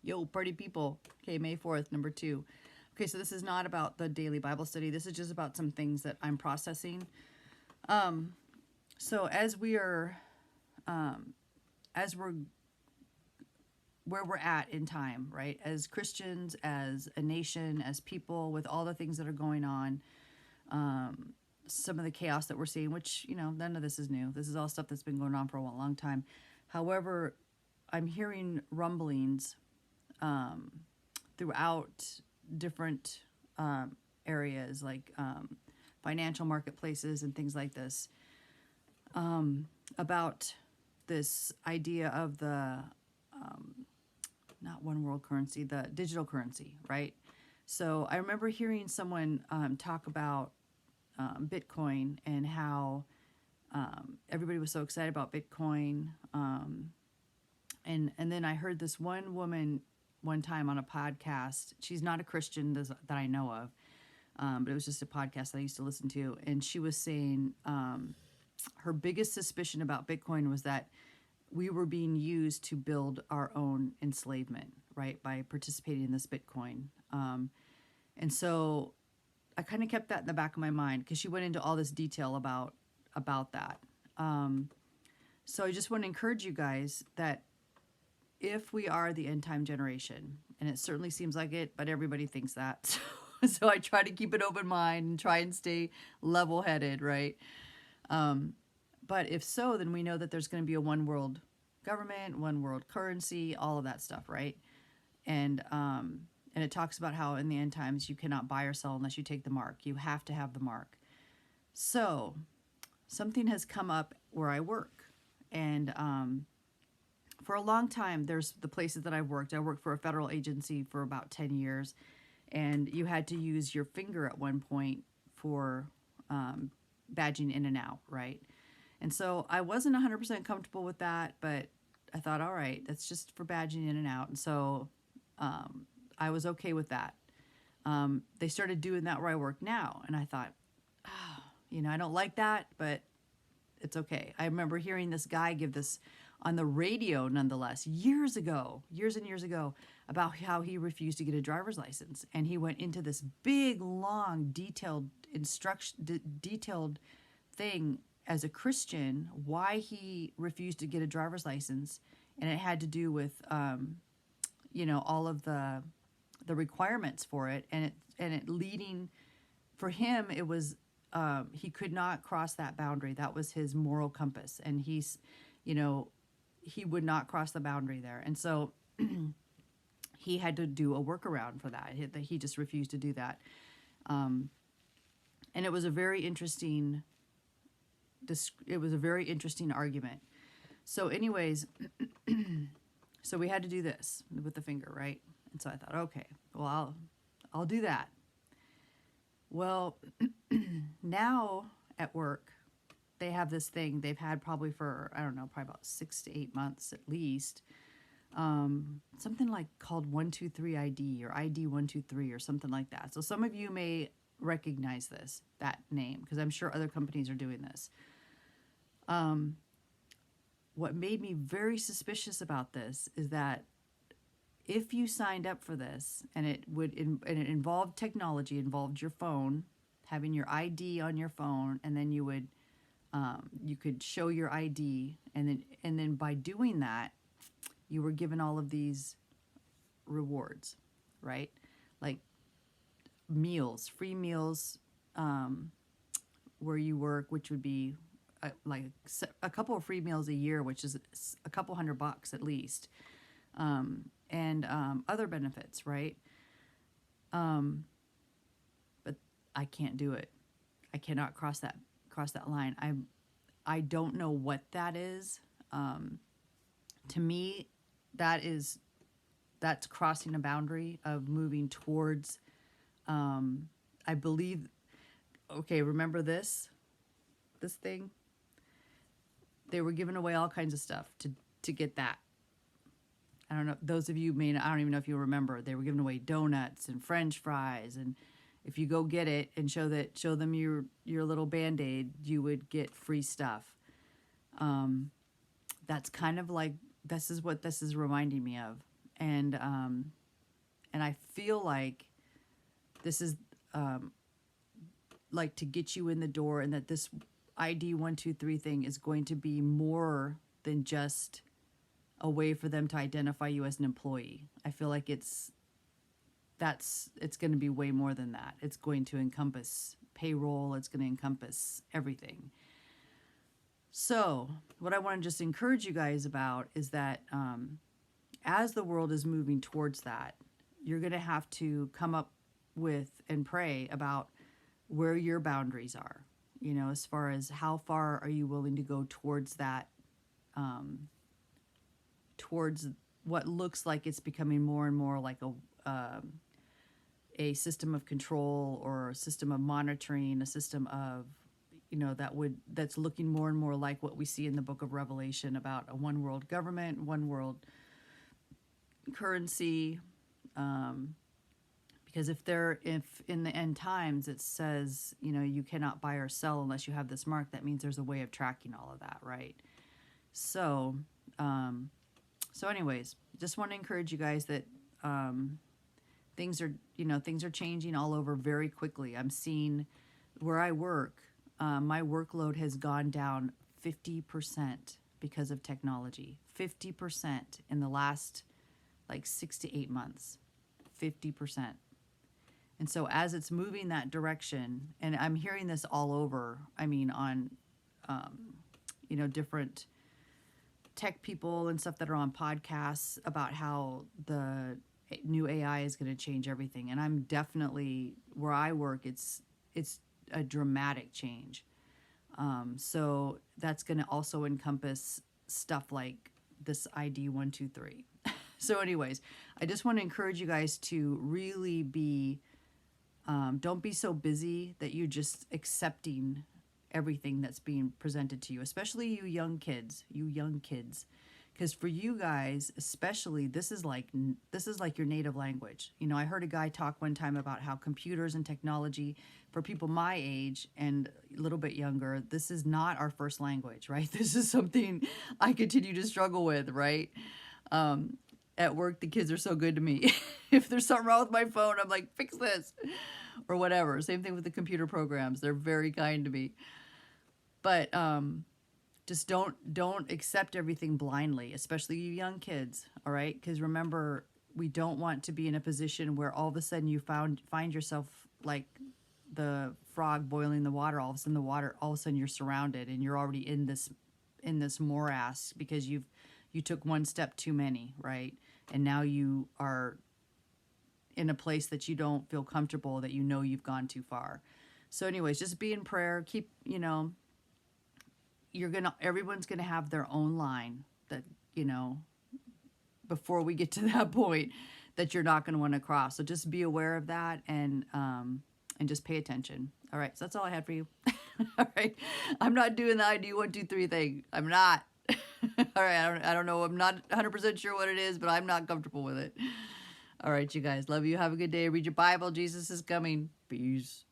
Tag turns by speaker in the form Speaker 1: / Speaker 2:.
Speaker 1: Yo, party people. Okay, May 4th, number 2. Okay, so this is not about the daily Bible study. This is just about some things that I'm processing. So as we're where we're at in time, right? As Christians, as a nation, as people, with all the things that are going on, some of the chaos that we're seeing, which, none of this is new. This is all stuff that's been going on for a long time. However, I'm hearing rumblings throughout different areas, like financial marketplaces and things like this, about this idea of the not one world currency, the digital currency, right? So I remember hearing someone talk about Bitcoin and how everybody was so excited about Bitcoin. And then I heard this one woman one time on a podcast. She's not a Christian that I know of, but it was just a podcast that I used to listen to. And she was saying her biggest suspicion about Bitcoin was that we were being used to build our own enslavement, right, by participating in this Bitcoin. And so I kind of kept that in the back of my mind because she went into all this detail about that. So I just want to encourage you guys that if we are the end time generation, and it certainly seems like it, but everybody thinks that. So I try to keep an open mind and try and stay level headed, right? But if so, then we know that there's going to be a one world government, one world currency, all of that stuff, right? And it talks about how in the end times you cannot buy or sell unless you take the mark. You have to have the mark. So something has come up where I work, and for a long time, there's the places that I've worked. I worked for a federal agency for about 10 years, and you had to use your finger at one point for badging in and out, right? And so I wasn't 100% comfortable with that, but I thought, all right, that's just for badging in and out. And so I was okay with that. They started doing that where I work now, and I thought, I don't like that, but it's okay. I remember hearing this guy give this on the radio, nonetheless, years and years ago, about how he refused to get a driver's license. And he went into this big, long, detailed thing as a Christian, why he refused to get a driver's license. And it had to do with, all of the requirements for it. And it leading, for him, it was, he could not cross that boundary. That was his moral compass. And he's, he would not cross the boundary there. And so he had to do a workaround for that. He just refused to do that. And it was a very interesting argument. So anyways, so we had to do this with the finger, right? And so I thought, okay, well, I'll do that. Well, now at work, they have this thing they've had probably for, I don't know, probably about 6 to 8 months at least. Something like called 123 ID or ID 123 or something like that. So some of you may recognize that name, because I'm sure other companies are doing this. What made me very suspicious about this is that if you signed up for this and it involved technology, involved your phone, having your ID on your phone, and then you could show your ID, and then by doing that, you were given all of these rewards, right? Like meals, free meals, where you work, which would be like a couple of free meals a year, which is a couple $100 at least, and other benefits, right? But I can't do it. I cannot cross that line. I don't know what that is. To me, that's crossing a boundary of moving towards, I believe, okay, remember this thing? They were giving away all kinds of stuff to get that. I don't know. Those of you I don't even know if you remember. They were giving away donuts and French fries, and if you go get it and show them your little Band-Aid, you would get free stuff. That's kind of like, this is what this is reminding me of. And I feel like this is like to get you in the door, and that this ID 123 thing is going to be more than just a way for them to identify you as an employee. I feel like it's going to be way more than that. It's going to encompass payroll. It's going to encompass everything. So what I want to just encourage you guys about is that as the world is moving towards that, you're going to have to come up with and pray about where your boundaries are, as far as how far are you willing to go towards that, towards what looks like it's becoming more and more like a system of control, or a system of monitoring, a system of, that's looking more and more like what we see in the book of Revelation about a one world government, one world currency. Because if in the end times it says, you cannot buy or sell unless you have this mark, that means there's a way of tracking all of that, right? So, anyways, just want to encourage you guys that things are changing all over very quickly. I'm seeing where I work, my workload has gone down 50% because of technology. 50% in the last like 6 to 8 months. 50%. And so as it's moving that direction, and I'm hearing this all over, on, different tech people and stuff that are on podcasts about how the new AI is going to change everything. And I'm definitely, where I work, it's a dramatic change. So that's going to also encompass stuff like this ID 123. So anyways, I just want to encourage you guys to really be, don't be so busy that you're just accepting everything that's being presented to you, especially you young kids. Because for you guys, especially, this is like your native language. I heard a guy talk one time about how computers and technology, for people my age and a little bit younger, this is not our first language, right? This is something I continue to struggle with, right? At work, the kids are so good to me. If there's something wrong with my phone, I'm like, fix this, or whatever. Same thing with the computer programs. They're very kind to me. But just don't accept everything blindly, especially you young kids, all right? Because remember, we don't want to be in a position where all of a sudden you find yourself like the frog boiling the water. All of a sudden you're surrounded, and you're already in this morass because you took one step too many, right? And now you are in a place that you don't feel comfortable, that you've gone too far. So anyways, just be in prayer. Keep, everyone's going to have their own line that, before we get to that point, that you're not going to want to cross. So just be aware of that, and just pay attention. All right. So that's all I had for you. All right. I'm not doing the ID 123 thing. I'm not. All right. I don't know. I'm not 100% sure what it is, but I'm not comfortable with it. All right, you guys. Love you. Have a good day. Read your Bible. Jesus is coming. Peace.